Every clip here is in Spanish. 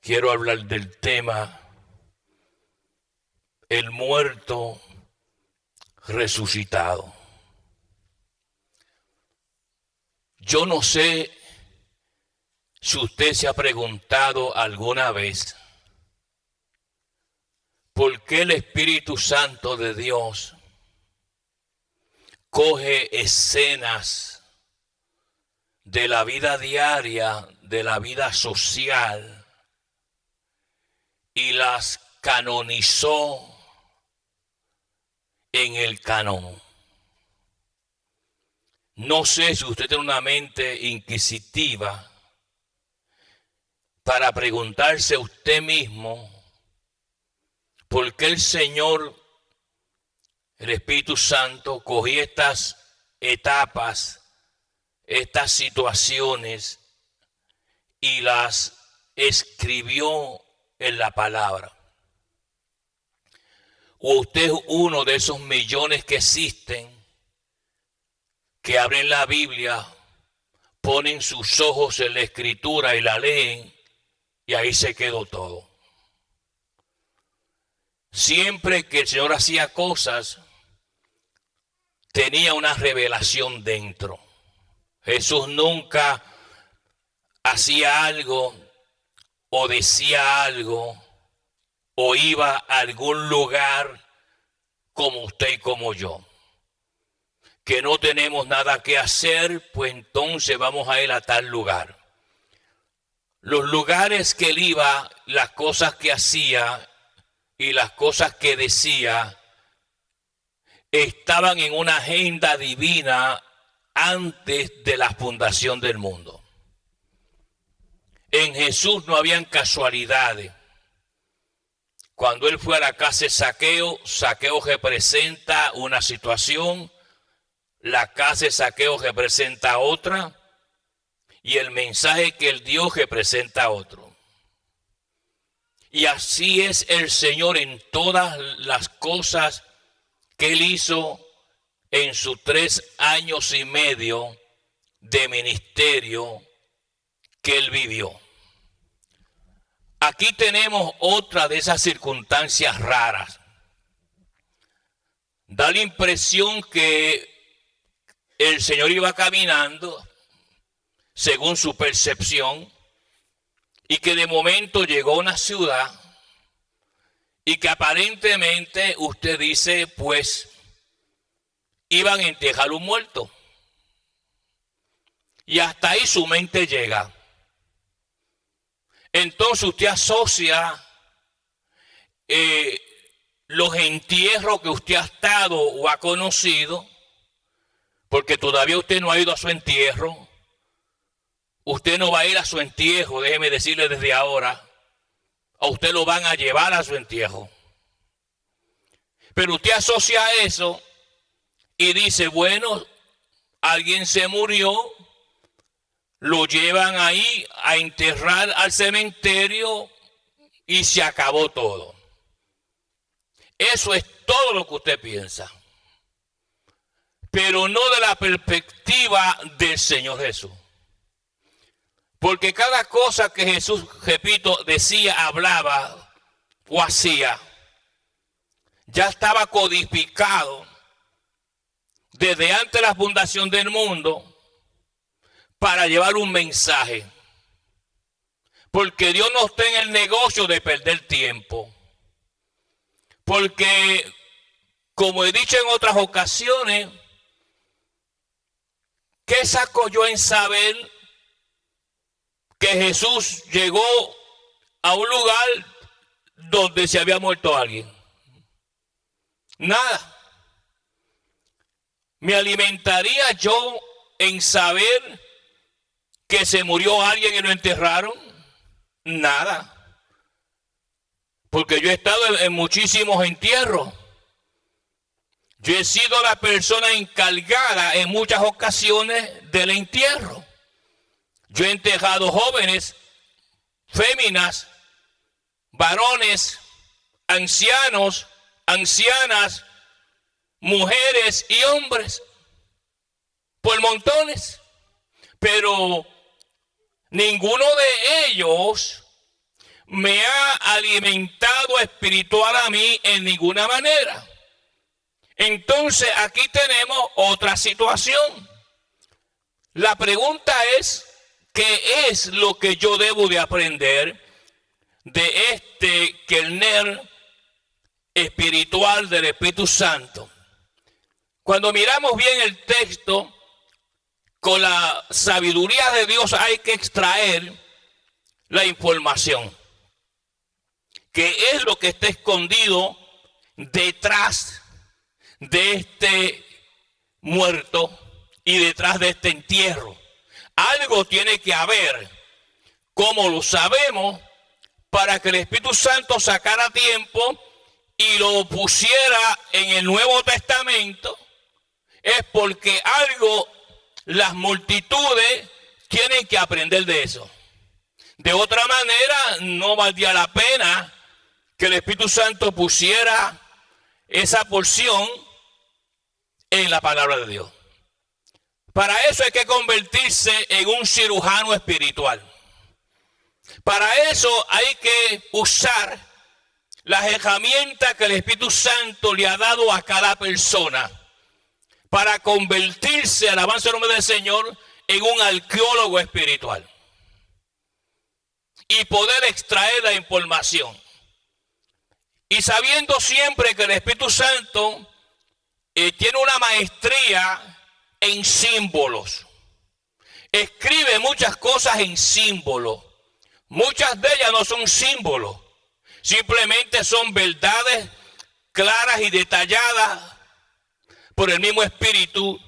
quiero hablar del tema el muerto resucitado. Yo no sé si usted se ha preguntado alguna vez por qué el Espíritu Santo de Dios coge escenas de la vida diaria, de la vida social, y las canonizó en el canon. No sé si usted tiene una mente inquisitiva para preguntarse a usted mismo por qué el Señor, el Espíritu Santo, cogió estas etapas, estas situaciones y las escribió en la palabra. O usted es uno de esos millones que existen, que abren la Biblia, ponen sus ojos en la Escritura y la leen, y ahí se quedó todo. Siempre que el Señor hacía cosas, tenía una revelación dentro. Jesús nunca hacía algo o decía algo o iba a algún lugar como usted y como yo. Que no tenemos nada que hacer, pues entonces vamos a ir a tal lugar. Los lugares que él iba, las cosas que hacía y las cosas que decía, estaban en una agenda divina antes de la fundación del mundo. En Jesús no habían casualidades. Cuando él fue a la casa de Zaqueo, Zaqueo representa una situación, la casa de Zaqueo representa otra, y el mensaje que él dio representa otro. Y así es el Señor en todas las cosas que él hizo en sus 3 años y medio de ministerio que él vivió. Aquí tenemos otra de esas circunstancias raras. Da la impresión que el Señor iba caminando según su percepción y que de momento llegó a una ciudad y que aparentemente usted dice, pues, iban a enterrar un muerto. Y hasta ahí su mente llega. Entonces usted asocia los entierros que usted ha estado o ha conocido, porque todavía usted no ha ido a su entierro. Usted no va a ir a su entierro, déjeme decirle desde ahora. A usted lo van a llevar a su entierro. Pero usted asocia eso y dice, bueno, alguien se murió, lo llevan ahí a enterrar al cementerio y se acabó todo. Eso es todo lo que usted piensa. Pero no de la perspectiva del Señor Jesús. Porque cada cosa que Jesús, repito, decía, hablaba o hacía, ya estaba codificado desde antes de la fundación del mundo para llevar un mensaje. Porque Dios no está en el negocio de perder tiempo. Porque, como he dicho en otras ocasiones, ¿qué saco yo en saber que Jesús llegó a un lugar donde se había muerto alguien? Nada. ¿Me alimentaría yo en saber que se murió alguien y lo enterraron? Nada. Porque yo he estado en muchísimos entierros. Yo he sido la persona encargada en muchas ocasiones del entierro. Yo he enterrado jóvenes, féminas, varones, ancianos, ancianas, mujeres y hombres, por montones. Pero ninguno de ellos me ha alimentado espiritual a mí en ninguna manera. Entonces aquí tenemos otra situación. La pregunta es, ¿qué es lo que yo debo de aprender de este Kellner espiritual del Espíritu Santo? Cuando miramos bien el texto, con la sabiduría de Dios hay que extraer la información. ¿Qué es lo que está escondido detrás de este muerto y detrás de este entierro? Algo tiene que haber. ¿Cómo lo sabemos? Para que el Espíritu Santo sacara tiempo y lo pusiera en el Nuevo Testamento, es porque algo las multitudes tienen que aprender de eso. De otra manera, no valdría la pena que el Espíritu Santo pusiera esa porción en la palabra de Dios. Para eso hay que convertirse en un cirujano espiritual. Para eso hay que usar las herramientas que el Espíritu Santo le ha dado a cada persona para convertirse, alabanza el nombre del Señor, en un arqueólogo espiritual y poder extraer la información. Y sabiendo siempre que el Espíritu Santo tiene una maestría en símbolos. Escribe muchas cosas en símbolos. Muchas de ellas no son símbolos. Simplemente son verdades claras y detalladas por el mismo Espíritu.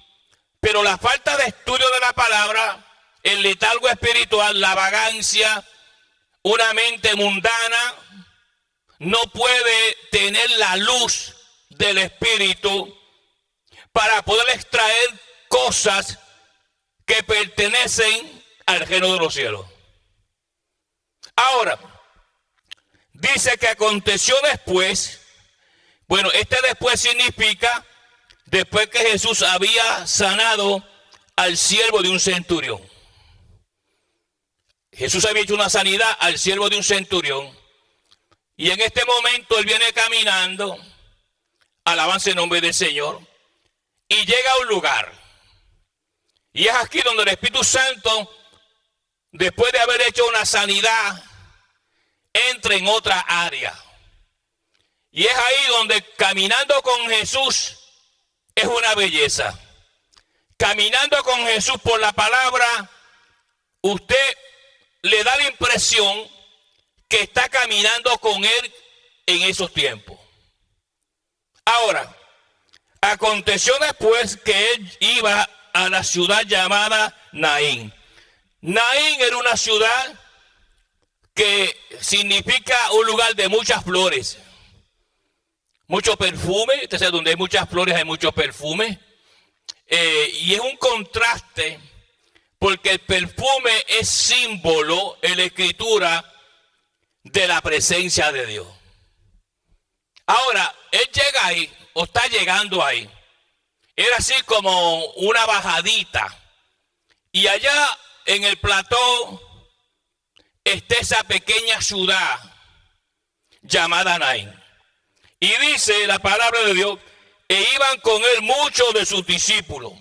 Pero la falta de estudio de la palabra, el letargo espiritual, la vagancia, una mente mundana, no puede tener la luz del Espíritu para poder extraer cosas que pertenecen al reino de los cielos. Ahora, dice que aconteció después. Bueno, este después significa después que Jesús había sanado al siervo de un centurión. Jesús había hecho una sanidad al siervo de un centurión. Y en este momento él viene caminando, alabanza el nombre del Señor, y llega a un lugar. Y es aquí donde el Espíritu Santo, después de haber hecho una sanidad, entra en otra área. Y es ahí donde caminando con Jesús es una belleza. Caminando con Jesús por la palabra, usted le da la impresión que está caminando con él en esos tiempos. Ahora, aconteció después que él iba a la ciudad llamada Naín. Naín era una ciudad que significa un lugar de muchas flores, mucho perfume. Usted sabe, donde hay muchas flores hay muchos perfumes. Y es un contraste, porque el perfume es símbolo en la Escritura de la presencia de Dios. Ahora, él llega ahí, o está llegando ahí. Era así como una bajadita. Y allá en el plató está esa pequeña ciudad llamada Naín. Y dice la palabra de Dios, e iban con él muchos de sus discípulos.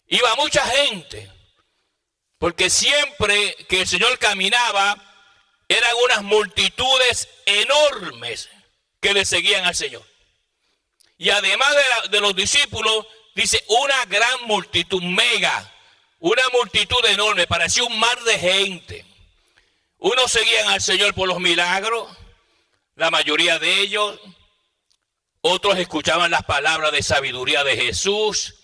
Iba mucha gente, porque siempre que el Señor caminaba, eran unas multitudes enormes que le seguían al Señor. Y además de los discípulos, dice una gran multitud, mega, una multitud enorme, parecía un mar de gente. Unos seguían al Señor por los milagros, la mayoría de ellos. Otros escuchaban las palabras de sabiduría de Jesús.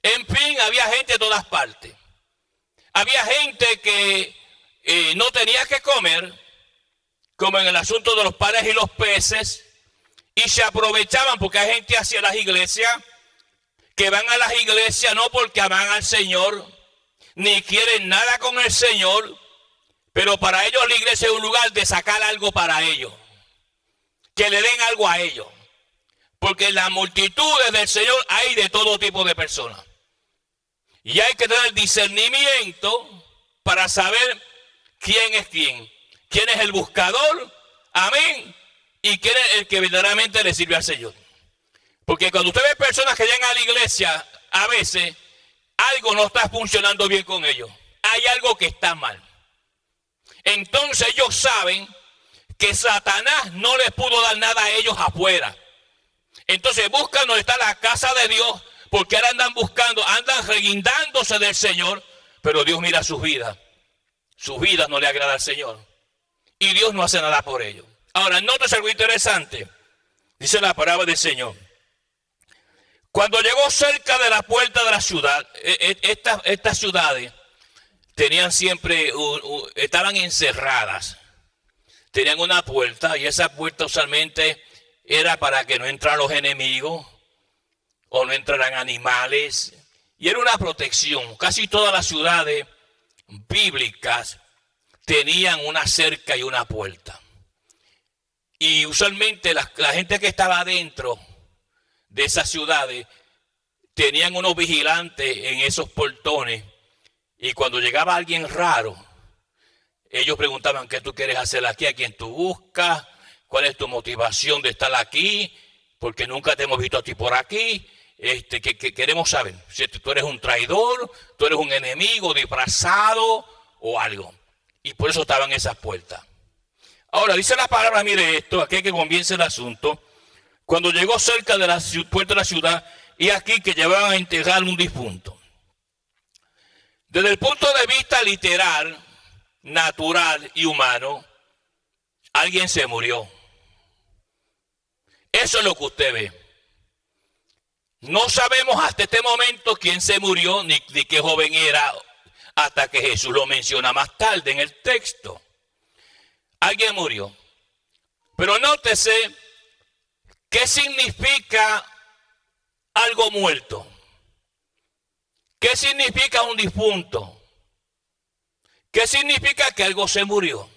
En fin, había gente de todas partes. Había gente que no tenía que comer, como en el asunto de los panes y los peces, y se aprovechaban, porque hay gente hacia las iglesias que van a las iglesias no porque aman al Señor, ni quieren nada con el Señor, pero para ellos la iglesia es un lugar de sacar algo para ellos, que le den algo a ellos, porque en las multitudes del Señor hay de todo tipo de personas. Y hay que tener discernimiento para saber quién es quién. Quién es el buscador amén, y quiere el que verdaderamente le sirve al Señor. Porque cuando usted ve personas que llegan a la iglesia, a veces algo no está funcionando bien con ellos. Hay algo que está mal. Entonces ellos saben que Satanás no les pudo dar nada a ellos afuera. Entonces buscan donde está la casa de Dios, porque ahora andan buscando, andan reguindándose del Señor, pero Dios mira sus vidas. Sus vidas no le agrada al Señor. Y Dios no hace nada por ellos. Ahora, nótese algo interesante. Dice la palabra del Señor. Cuando llegó cerca de la puerta de la ciudad, estas ciudades tenían siempre, estaban encerradas. Tenían una puerta y esa puerta usualmente era para que no entraran los enemigos o no entraran animales. Y era una protección. Casi todas las ciudades bíblicas tenían una cerca y una puerta. Y usualmente la gente que estaba adentro de esas ciudades tenían unos vigilantes en esos portones. Y cuando llegaba alguien raro, ellos preguntaban: ¿qué tú quieres hacer aquí? ¿A quién tú buscas? ¿Cuál es tu motivación de estar aquí? Porque nunca te hemos visto a ti por aquí. Que queremos saber si tú eres un traidor, tú eres un enemigo disfrazado o algo. Y por eso estaban esas puertas. Ahora dice la palabra, mire esto, aquí que comienza el asunto. Cuando llegó cerca de la puerta de la ciudad, y aquí que llevaban a enterrar un difunto. Desde el punto de vista literal, natural y humano, alguien se murió. Eso es lo que usted ve. No sabemos hasta este momento quién se murió ni qué joven era, hasta que Jesús lo menciona más tarde en el texto. Alguien murió. Pero nótese, ¿qué significa algo muerto? ¿Qué significa un difunto? ¿Qué significa que algo se murió?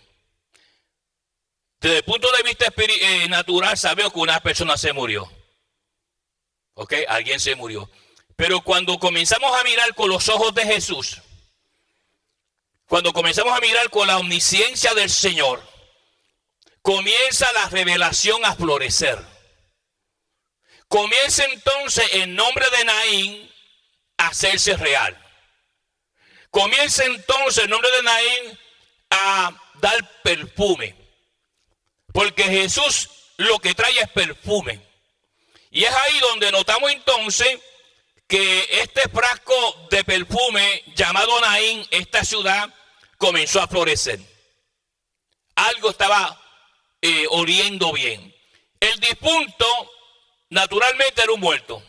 Desde el punto de vista natural sabemos que una persona se murió. ¿Ok? Alguien se murió. Pero cuando comenzamos a mirar con los ojos de Jesús, cuando comenzamos a mirar con la omnisciencia del Señor, comienza la revelación a florecer. Comienza entonces el nombre de Naín a hacerse real. Comienza entonces el nombre de Naín a dar perfume. Porque Jesús lo que trae es perfume. Y es ahí donde notamos entonces que este frasco de perfume llamado Naín, esta ciudad, comenzó a florecer. Algo estaba oliendo bien. El difunto naturalmente era un muerto.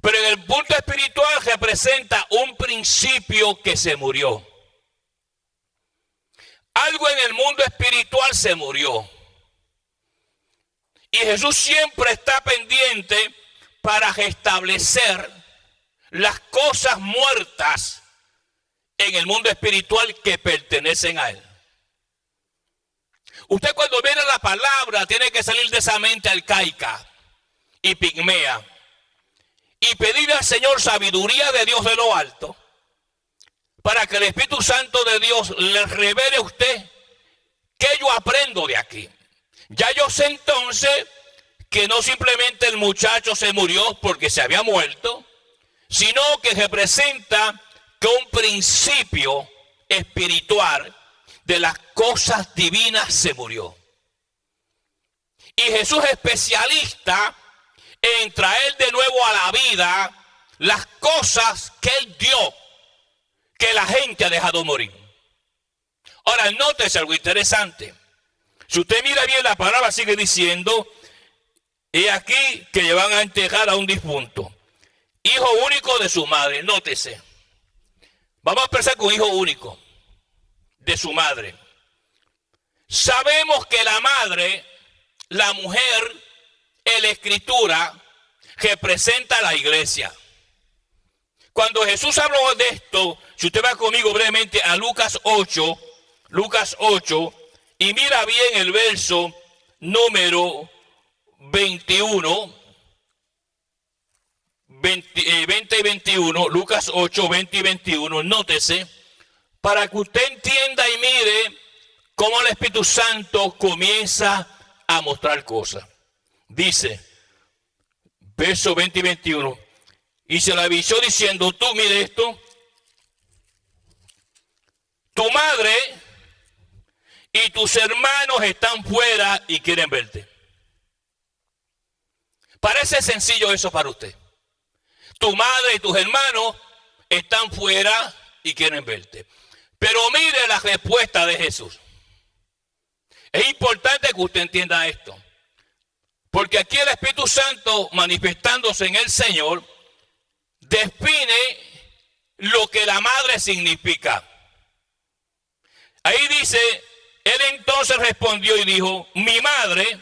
Pero en el punto espiritual representa un principio que se murió. Algo en el mundo espiritual se murió. Y Jesús siempre está pendiente para restablecer las cosas muertas en el mundo espiritual que pertenecen a Él. Usted cuando viene la palabra tiene que salir de esa mente arcaica y pigmea y pedirle al Señor sabiduría de Dios de lo alto para que el Espíritu Santo de Dios le revele a usted qué yo aprendo de aquí. Ya yo sé entonces que no simplemente el muchacho se murió porque se había muerto, sino que representa que un principio espiritual de las cosas divinas se murió. Y Jesús es especialista en traer de nuevo a la vida las cosas que Él dio, que la gente ha dejado morir. Ahora, nótese algo interesante. Si usted mira bien la palabra, sigue diciendo, he aquí que llevan a enterrar a un difunto, hijo único de su madre. Nótese. Vamos a empezar con hijo único de su madre. Sabemos que la madre, la mujer, en la escritura, representa a la iglesia. Cuando Jesús habló de esto, si usted va conmigo brevemente a Lucas 8, y mira bien el verso número 21, 20 y 21, Lucas 8, 20 y 21, nótese, para que usted entienda y mire cómo el Espíritu Santo comienza a mostrar cosas. Dice, verso 20 y 21, y se le avisó diciendo, tú mire esto, tu madre y tus hermanos están fuera y quieren verte. Parece sencillo eso para usted. Tu madre y tus hermanos están fuera y quieren verte. Pero mire la respuesta de Jesús. Es importante que usted entienda esto. Porque aquí el Espíritu Santo, manifestándose en el Señor, define lo que la madre significa. Ahí dice, él entonces respondió y dijo, mi madre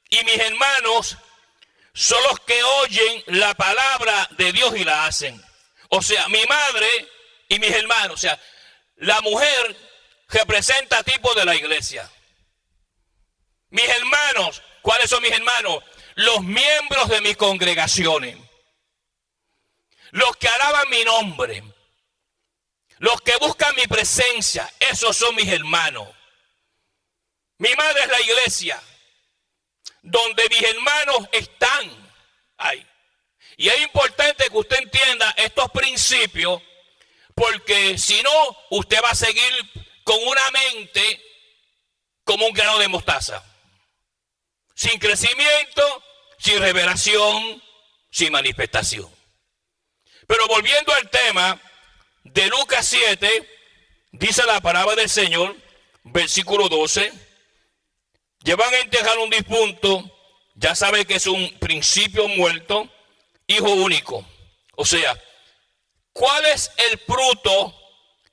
y mis hermanos son los que oyen la palabra de Dios y la hacen. O sea, mi madre y mis hermanos. O sea, la mujer representa tipo de la iglesia. Mis hermanos, ¿cuáles son mis hermanos? Los miembros de mis congregaciones. Los que alaban mi nombre. Los que buscan mi presencia. Esos son mis hermanos. Mi madre es la iglesia, donde mis hermanos están ahí. Y es importante que usted entienda estos principios, porque si no, usted va a seguir con una mente como un grano de mostaza. Sin crecimiento, sin revelación, sin manifestación. Pero volviendo al tema de Lucas 7, dice la palabra del Señor, versículo 12, llevan a enterrar un difunto, ya sabe que es un principio muerto, hijo único. O sea, ¿cuál es el fruto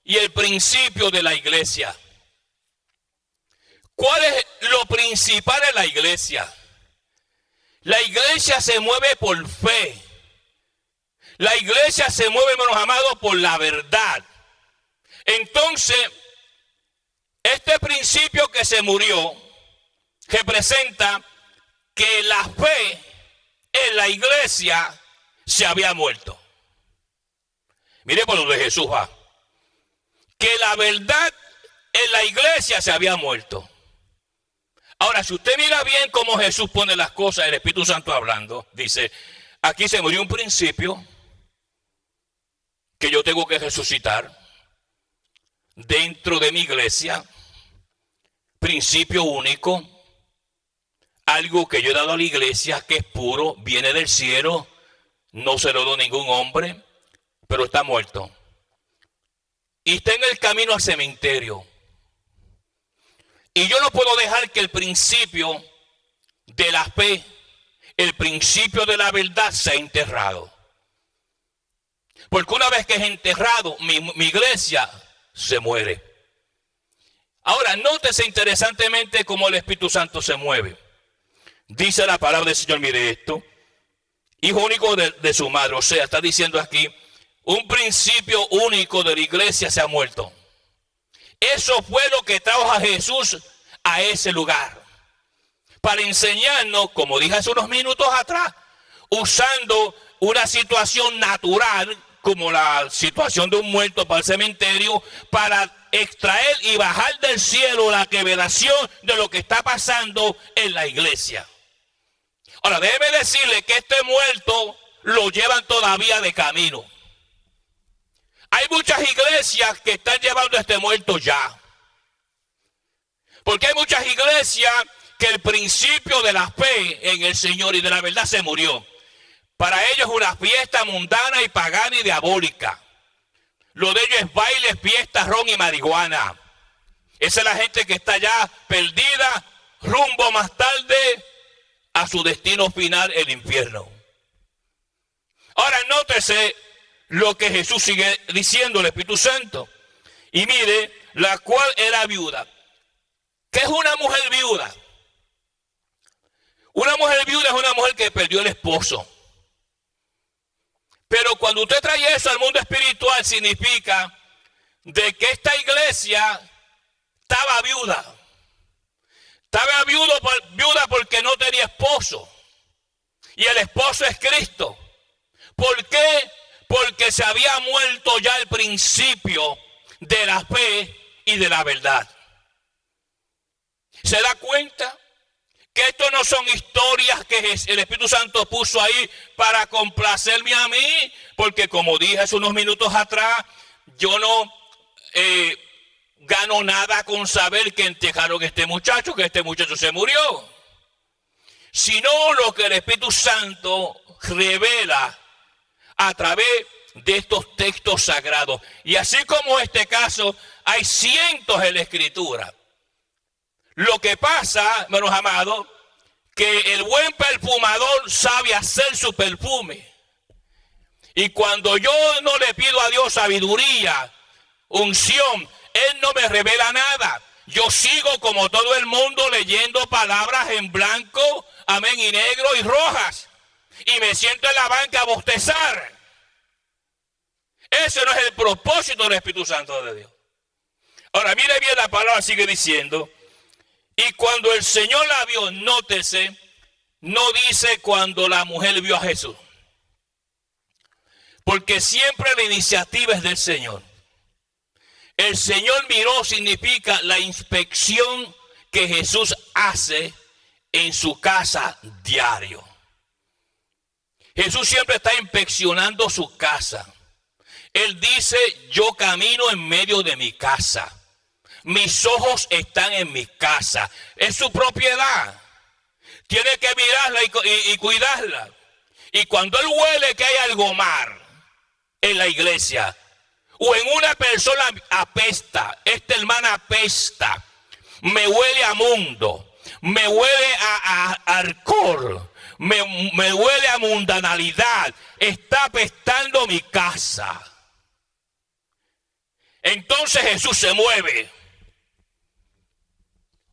y el principio de la iglesia? ¿Cuál es lo principal de la iglesia? La iglesia se mueve por fe. La iglesia se mueve, hermanos amados, por la verdad. Entonces, este principio que se murió representa que la fe en la iglesia se había muerto. Mire por donde Jesús va. Que la verdad en la iglesia se había muerto. Ahora, si usted mira bien cómo Jesús pone las cosas, el Espíritu Santo hablando, dice, aquí se murió un principio que yo tengo que resucitar dentro de mi iglesia, principio único, algo que yo he dado a la iglesia que es puro, viene del cielo, no se lo dio ningún hombre, pero está muerto. Y está en el camino al cementerio. Y yo no puedo dejar que el principio de la fe, el principio de la verdad sea enterrado. Porque una vez que es enterrado, mi iglesia se muere. Ahora, nótese interesantemente cómo el Espíritu Santo se mueve. Dice la palabra del Señor, mire esto, hijo único de su madre. O sea, está diciendo aquí, un principio único de la iglesia se ha muerto. Eso fue lo que trajo a Jesús a ese lugar. Para enseñarnos, como dije hace unos minutos atrás, usando una situación natural, como la situación de un muerto para el cementerio, para extraer y bajar del cielo la revelación de lo que está pasando en la iglesia. Ahora, déjeme decirle que este muerto lo llevan todavía de camino. Hay muchas iglesias que están llevando a este muerto ya. Porque hay muchas iglesias que el principio de la fe en el Señor y de la verdad se murió. Para ellos es una fiesta mundana y pagana y diabólica. Lo de ellos es baile, fiesta, ron y marihuana. Esa es la gente que está ya perdida, rumbo más tarde a su destino final, el infierno. Ahora nótese lo que Jesús sigue diciendo, el Espíritu Santo. Y mire, la cual era viuda. ¿Qué es una mujer viuda? Una mujer viuda es una mujer que perdió el esposo. Pero cuando usted trae eso al mundo espiritual, significa de que esta iglesia estaba viuda. Estaba viuda porque no tenía esposo. Y el esposo es Cristo. ¿Por qué? Porque se había muerto ya el principio de la fe y de la verdad. ¿Se da cuenta? Que esto no son historias que el Espíritu Santo puso ahí para complacerme a mí, porque como dije hace unos minutos atrás, yo no gano nada con saber que enterraron a este muchacho, que este muchacho se murió. Sino lo que el Espíritu Santo revela a través de estos textos sagrados. Y así como este caso, hay cientos en la Escritura. Lo que pasa, hermanos amados, que el buen perfumador sabe hacer su perfume. Y cuando yo no le pido a Dios sabiduría, unción, Él no me revela nada. Yo sigo como todo el mundo leyendo palabras en blanco, amén, y negro y rojas. Y me siento en la banca a bostezar. Ese no es el propósito del Espíritu Santo de Dios. Ahora, mire bien, la palabra sigue diciendo. Y cuando el Señor la vio, nótese, no dice cuando la mujer vio a Jesús. Porque siempre la iniciativa es del Señor. El Señor miró significa la inspección que Jesús hace en su casa diario. Jesús siempre está inspeccionando su casa. Él dice, yo camino en medio de mi casa. Mis ojos están en mi casa. Es su propiedad. Tiene que mirarla y cuidarla. Y cuando él huele que hay algo mal en la iglesia, o en una persona apesta, esta hermana apesta, me huele a mundo, me huele a alcohol, me huele a mundanalidad, está apestando mi casa. Entonces Jesús se mueve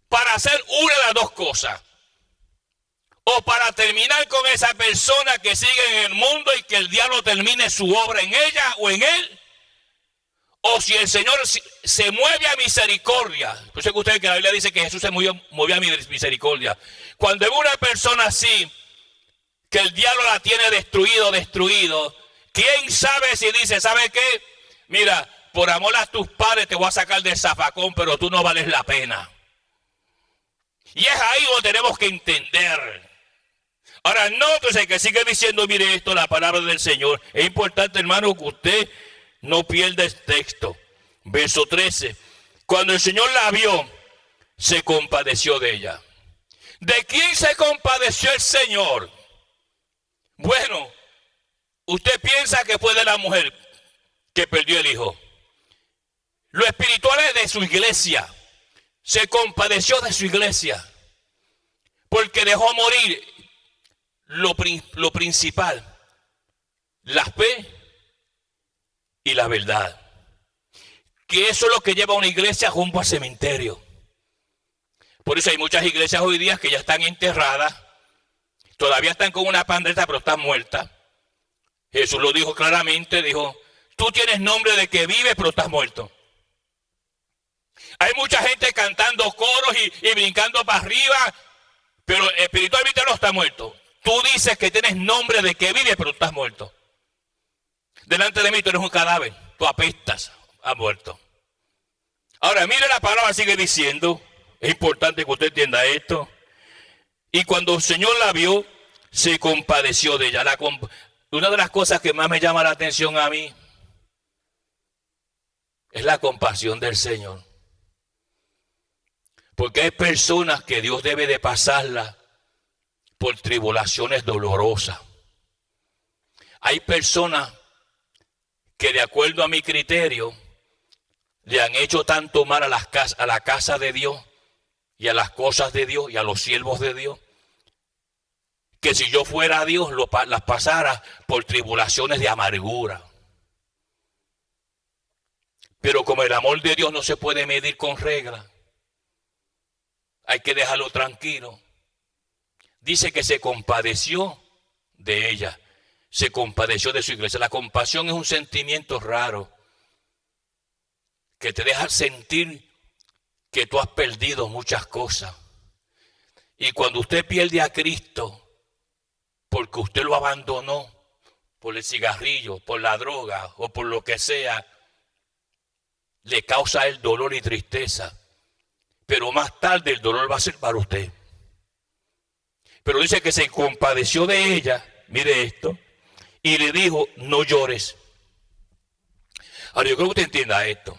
para hacer una de las dos cosas. O para terminar con esa persona que sigue en el mundo y que el diablo termine su obra en ella o en él. O si el Señor se mueve a misericordia. Por eso que ustedes que la Biblia dice que Jesús se movió a misericordia. Cuando ve una persona así, que el diablo la tiene destruido, ¿quién sabe si dice, ¿sabe qué? Mira, por amor a tus padres te voy a sacar del zafacón, pero tú no vales la pena. Y es ahí donde tenemos que entender. Ahora, nótese que sigue diciendo, mire esto, la palabra del Señor. Es importante, hermano, que usted no pierda el texto. Verso 13. Cuando el Señor la vio, se compadeció de ella. ¿De quién se compadeció el Señor? Bueno, usted piensa que fue de la mujer que perdió el hijo. Lo espiritual es de su iglesia. Se compadeció de su iglesia. Porque dejó morir lo principal, la fe y la verdad. Que eso es lo que lleva a una iglesia rumbo al cementerio. Por eso hay muchas iglesias hoy día que ya están enterradas, todavía están con una pandereta pero están muertas. Jesús lo dijo claramente, dijo, tú tienes nombre de que vives pero estás muerto. Hay mucha gente cantando coros y brincando para arriba, pero espiritualmente no está muerto. Tú dices que tienes nombre de que vives, pero estás muerto. Delante de mí tú eres un cadáver, tú apestas, has muerto. Ahora, mire la palabra, sigue diciendo, es importante que usted entienda esto. Y cuando el Señor la vio, se compadeció de ella. Una de las cosas que más me llama la atención a mí es la compasión del Señor. Porque hay personas que Dios debe de pasarlas por tribulaciones dolorosas. Hay personas que de acuerdo a mi criterio le han hecho tanto mal a la casa de Dios y a las cosas de Dios y a los siervos de Dios, que si yo fuera Dios las pasara por tribulaciones de amargura. Pero como el amor de Dios no se puede medir con reglas, hay que dejarlo tranquilo. Dice que se compadeció de ella, se compadeció de su iglesia. La compasión es un sentimiento raro que te deja sentir que tú has perdido muchas cosas. Y cuando usted pierde a Cristo, porque usted lo abandonó por el cigarrillo, por la droga o por lo que sea, le causa el dolor y tristeza. pero más tarde el dolor va a ser para usted. Pero dice que se compadeció de ella, mire esto, y le dijo, no llores. Ahora yo creo que usted entienda esto,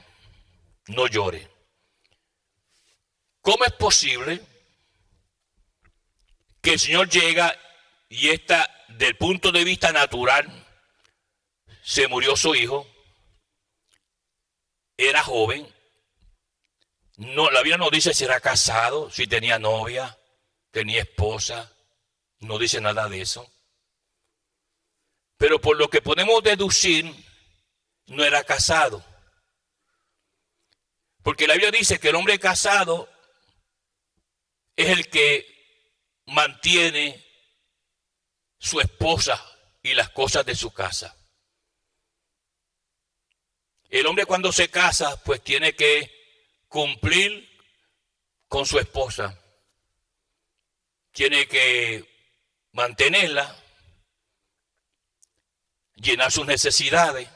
no llore. ¿Cómo es posible que el Señor llega y del punto de vista natural, se murió su hijo, era joven, no, la Biblia no dice si era casado, si tenía novia, tenía esposa, no dice nada de eso. Pero por lo que podemos deducir, no era casado. Porque la Biblia dice que el hombre casado es el que mantiene su esposa y las cosas de su casa. El hombre cuando se casa, pues tiene que cumplir con su esposa. Tiene que mantenerla, llenar sus necesidades,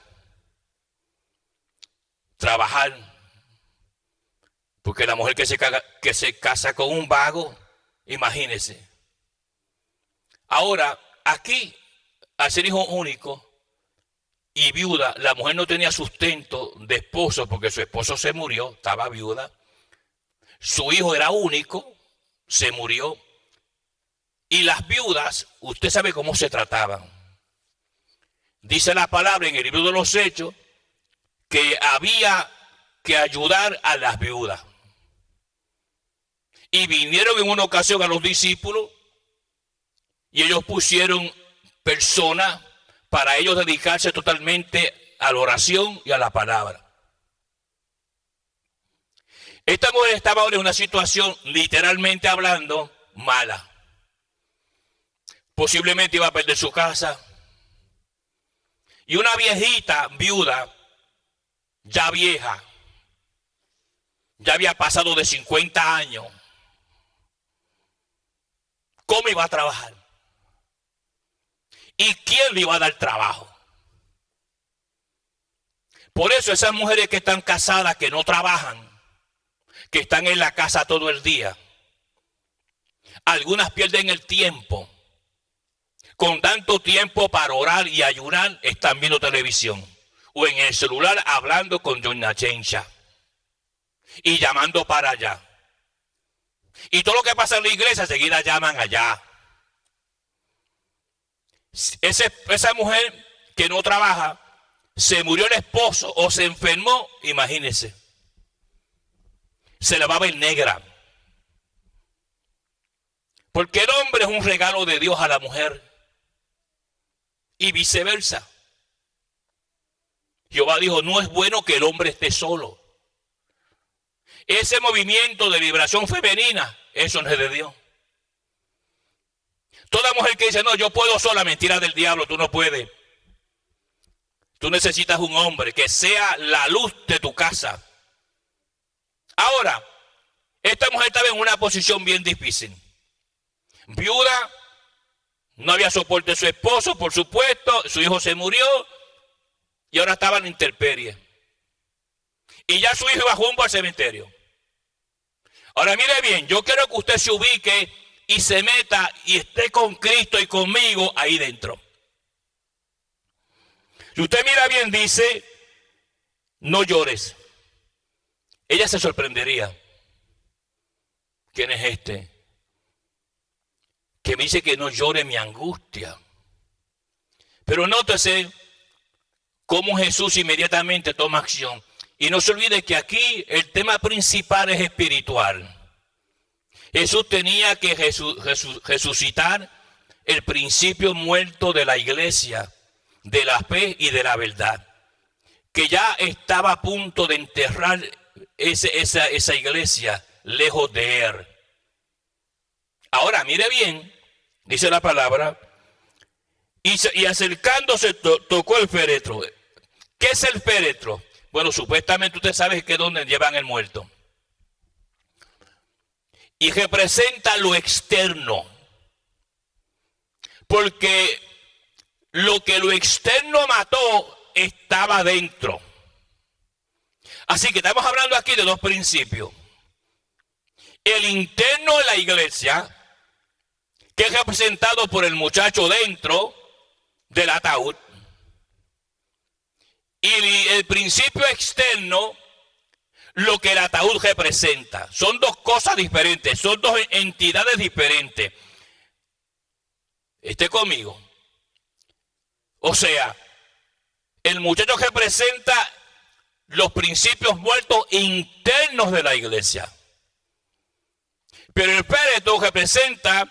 trabajar. Porque la mujer que se casa con un vago, imagínese. Ahora, aquí, al ser hijo único y viuda, la mujer no tenía sustento de esposo porque su esposo se murió, estaba viuda. Su hijo era único, se murió. Y las viudas, usted sabe cómo se trataban. Dice la palabra en el libro de los Hechos que había que ayudar a las viudas. Y vinieron en una ocasión a los discípulos y ellos pusieron personas para ellos dedicarse totalmente a la oración y a la palabra. Esta mujer estaba ahora en una situación, literalmente hablando, mala. Posiblemente iba a perder su casa. Y una viejita, viuda, ya vieja, ya había pasado de 50 años. ¿Cómo iba a trabajar? ¿Y quién le iba a dar trabajo? Por eso esas mujeres que están casadas, que no trabajan, que están en la casa todo el día, algunas pierden el tiempo. Con tanto tiempo para orar y ayunar, están viendo televisión. O en el celular hablando con Doña Chencha. Y llamando para allá. Y todo lo que pasa en la iglesia, seguida llaman allá. Esa mujer que no trabaja, se murió el esposo o se enfermó, imagínense. Se le va a ver negra. Porque el hombre es un regalo de Dios a la mujer. Y viceversa. Jehová dijo, no es bueno que el hombre esté solo. Ese movimiento de liberación femenina, eso no es de Dios. Toda mujer que dice, no, yo puedo sola, mentira del diablo, tú no puedes. Tú necesitas un hombre que sea la luz de tu casa. Ahora, esta mujer estaba en una posición bien difícil. Viuda, no había soporte de su esposo, por supuesto, su hijo se murió y ahora estaba en intemperie. Y ya su hijo iba rumbo al cementerio. Ahora mire bien, yo quiero que usted se ubique y se meta y esté con Cristo y conmigo ahí dentro. Si usted mira bien, dice, no llores. Ella se sorprendería. ¿Quién es este? Que me dice que no llore mi angustia. Pero nótese cómo Jesús inmediatamente toma acción. Y no se olvide que aquí el tema principal es espiritual. Jesús tenía que resucitar el principio muerto de la iglesia, de la fe y de la verdad. Que ya estaba a punto de enterrar esa iglesia lejos de él. Ahora, mire bien, dice la palabra, y acercándose tocó el féretro. ¿Qué es el féretro? Bueno, supuestamente usted sabe que es donde llevan el muerto. Y representa lo externo. Porque lo externo mató estaba dentro. Así que estamos hablando aquí de dos principios. el interno de la iglesia, que es representado por el muchacho dentro del ataúd, y el principio externo, lo que el ataúd representa. Son dos cosas diferentes, son dos entidades diferentes. Esté conmigo. O sea, el muchacho representa los principios muertos internos de la iglesia. Pero el féretro representa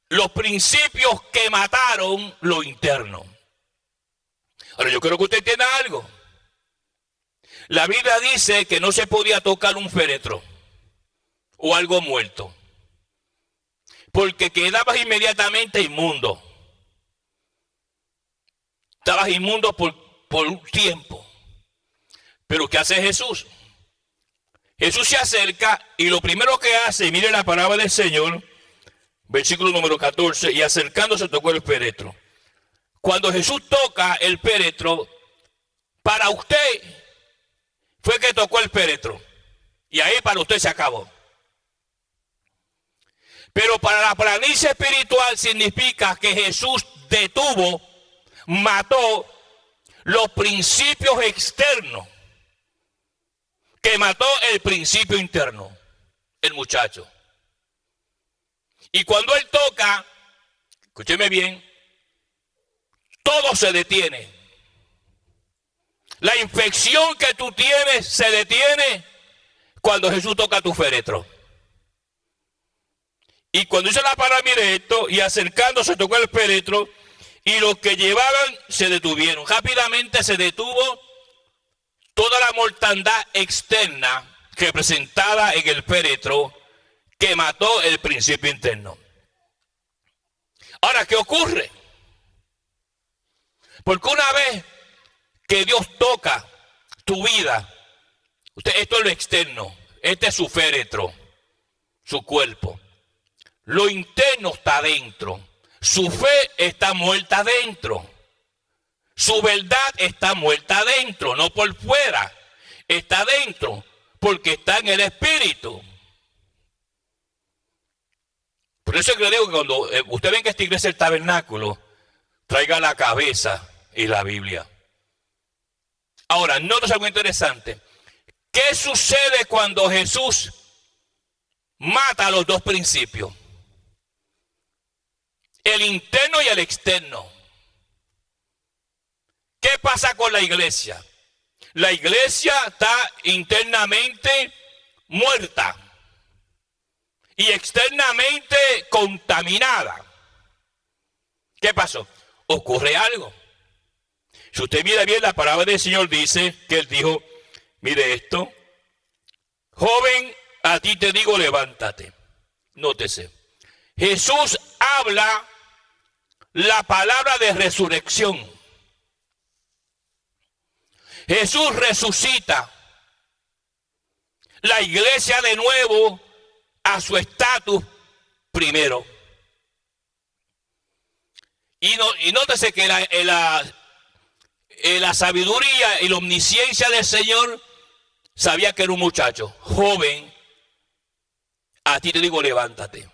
los principios que mataron lo interno. Ahora, yo quiero que usted entienda algo. La Biblia dice que no se podía tocar un féretro o algo muerto, porque quedabas inmediatamente inmundo. Estabas inmundo por un tiempo. Pero ¿qué hace Jesús? Jesús se acerca y lo primero que hace, mire la palabra del Señor, versículo número 14, y acercándose tocó el féretro. Cuando Jesús toca el féretro, para usted fue que tocó el féretro. Y ahí para usted se acabó. Pero para la planicie espiritual significa que Jesús detuvo, mató los principios externos, que mató el principio interno, el muchacho. Y cuando él toca, escúcheme bien, todo se detiene. La infección que tú tienes se detiene cuando Jesús toca tu féretro. Y cuando dice la palabra, mire esto, y acercándose tocó el féretro, y los que llevaban se detuvieron. Rápidamente se detuvo toda la mortandad externa representada en el féretro que mató el principio interno. Ahora, ¿qué ocurre? Porque una vez que Dios toca tu vida, esto es lo externo, este es su féretro, su cuerpo. Lo interno está dentro. Su fe está muerta dentro. Su verdad está muerta dentro, no por fuera. Está dentro porque está en el Espíritu. Por eso es que le digo que cuando usted venga a esta iglesia del tabernáculo, traiga la cabeza y la Biblia. Ahora, notas algo interesante. ¿Qué sucede cuando Jesús mata los dos principios? El interno y el externo. ¿Qué pasa con la iglesia? La iglesia está internamente muerta y externamente contaminada. ¿Qué pasó? Ocurre algo. Si usted mira bien, la palabra del Señor dice que Él dijo, mire esto, joven, a ti te digo, levántate. Nótese, Jesús habla la palabra de resurrección. Jesús resucita la iglesia de nuevo a su estatus primero. Y nótese que la sabiduría y la omnisciencia del Señor sabía que era un muchacho joven. A ti te digo, levántate.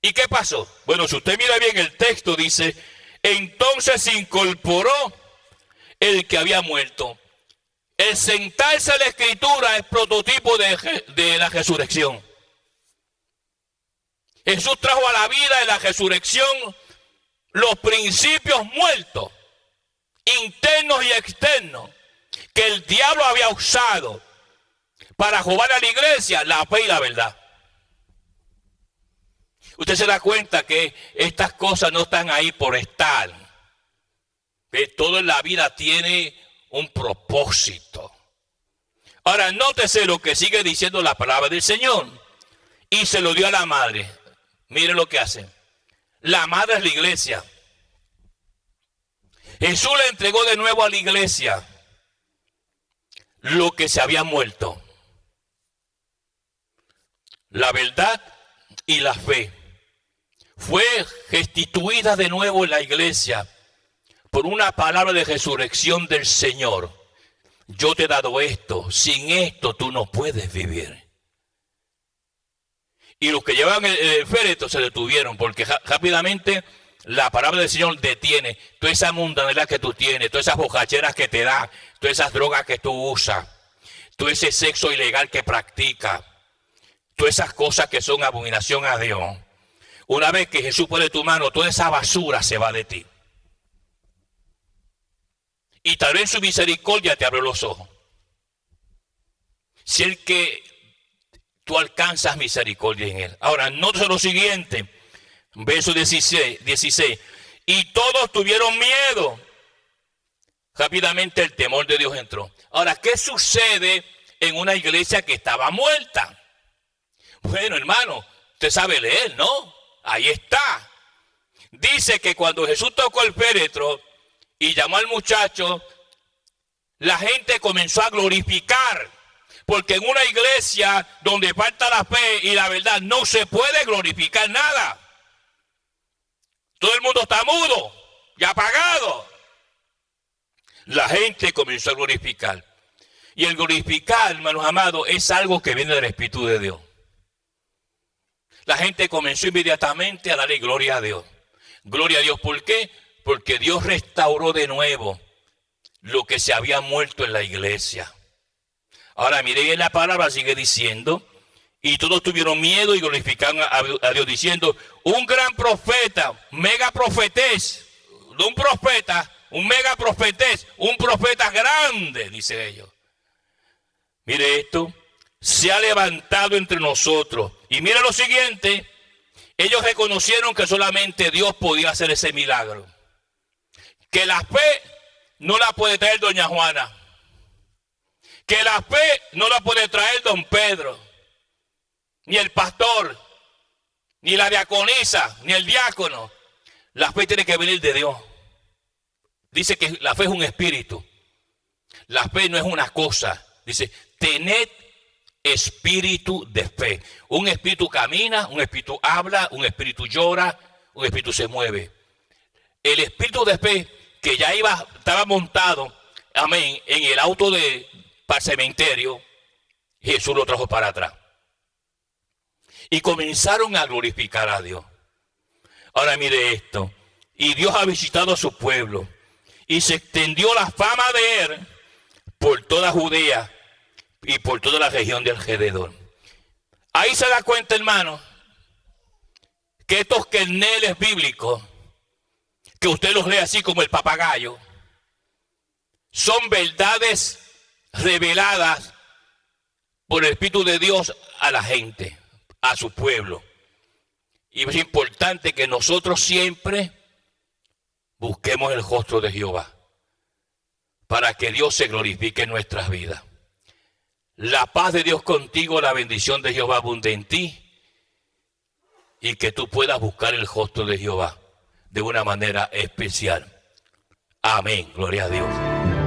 ¿Y qué pasó? Bueno, si usted mira bien el texto, dice, entonces se incorporó el que había muerto. El sentarse a la escritura es prototipo de la resurrección. Jesús trajo a la vida en la resurrección los principios muertos, internos y externos, que el diablo había usado para robar a la iglesia, la fe y la verdad. Usted se da cuenta que estas cosas no están ahí por estar. Todo en la vida tiene un propósito. Ahora, nótese lo que sigue diciendo la palabra del Señor. Y se lo dio a la madre. Mire lo que hace. La madre es la iglesia. Jesús le entregó de nuevo a la iglesia lo que se había muerto. La verdad y la fe. Fue restituida de nuevo en la iglesia por una palabra de resurrección del Señor. Yo te he dado esto. Sin esto tú no puedes vivir. Y los que llevaban el féretro se detuvieron porque rápidamente la palabra del Señor detiene toda esa mundanalidad que tú tienes, todas esas bocacheras que te da, todas esas drogas que tú usas, todo ese sexo ilegal que practicas, todas esas cosas que son abominación a Dios. Una vez que Jesús pone tu mano, toda esa basura se va de ti. Y tal vez su misericordia te abre los ojos. Si el que tú alcanzas misericordia en él. Ahora, nótese lo siguiente, verso 16. Y todos tuvieron miedo. Rápidamente el temor de Dios entró. Ahora, ¿qué sucede en una iglesia que estaba muerta? Bueno, hermano, usted sabe leer, ¿no? Ahí está. Dice que cuando Jesús tocó el féretro y llamó al muchacho, la gente comenzó a glorificar. Porque en una iglesia donde falta la fe y la verdad no se puede glorificar nada. Todo el mundo está mudo y apagado. La gente comenzó a glorificar. Y el glorificar, hermanos amados, es algo que viene del Espíritu de Dios. La gente comenzó inmediatamente a darle gloria a Dios. Gloria a Dios, ¿por qué? Porque Dios restauró de nuevo lo que se había muerto en la iglesia. Ahora mire bien la palabra, sigue diciendo, y todos tuvieron miedo y glorificaron a Dios diciendo, un gran profeta, mega profetés, no un profeta, un mega profetés, un profeta grande, dice ellos. Mire esto, se ha levantado entre nosotros. Y mire lo siguiente, ellos reconocieron que solamente Dios podía hacer ese milagro. Que la fe no la puede traer doña Juana. Que la fe no la puede traer don Pedro, ni el pastor, ni la diaconisa, ni el diácono. La fe tiene que venir de Dios. Dice que la fe es un espíritu. La fe no es una cosa. Dice, tened espíritu de fe. Un espíritu camina, un espíritu habla, un espíritu llora, un espíritu se mueve. El espíritu de fe que ya estaba montado, amén, en el auto para el cementerio, Jesús lo trajo para atrás. Y comenzaron a glorificar a Dios. Ahora mire esto. Y Dios ha visitado a su pueblo. Y se extendió la fama de él por toda Judea y por toda la región de alrededor. Ahí se da cuenta, hermano, que estos kerneles bíblicos, que usted los lee así como el papagayo, son verdades reveladas por el Espíritu de Dios a la gente, a su pueblo. Y es importante que nosotros siempre busquemos el rostro de Jehová para que Dios se glorifique en nuestras vidas. La paz de Dios contigo, la bendición de Jehová abunde en ti y que tú puedas buscar el rostro de Jehová de una manera especial. Amén. Gloria a Dios.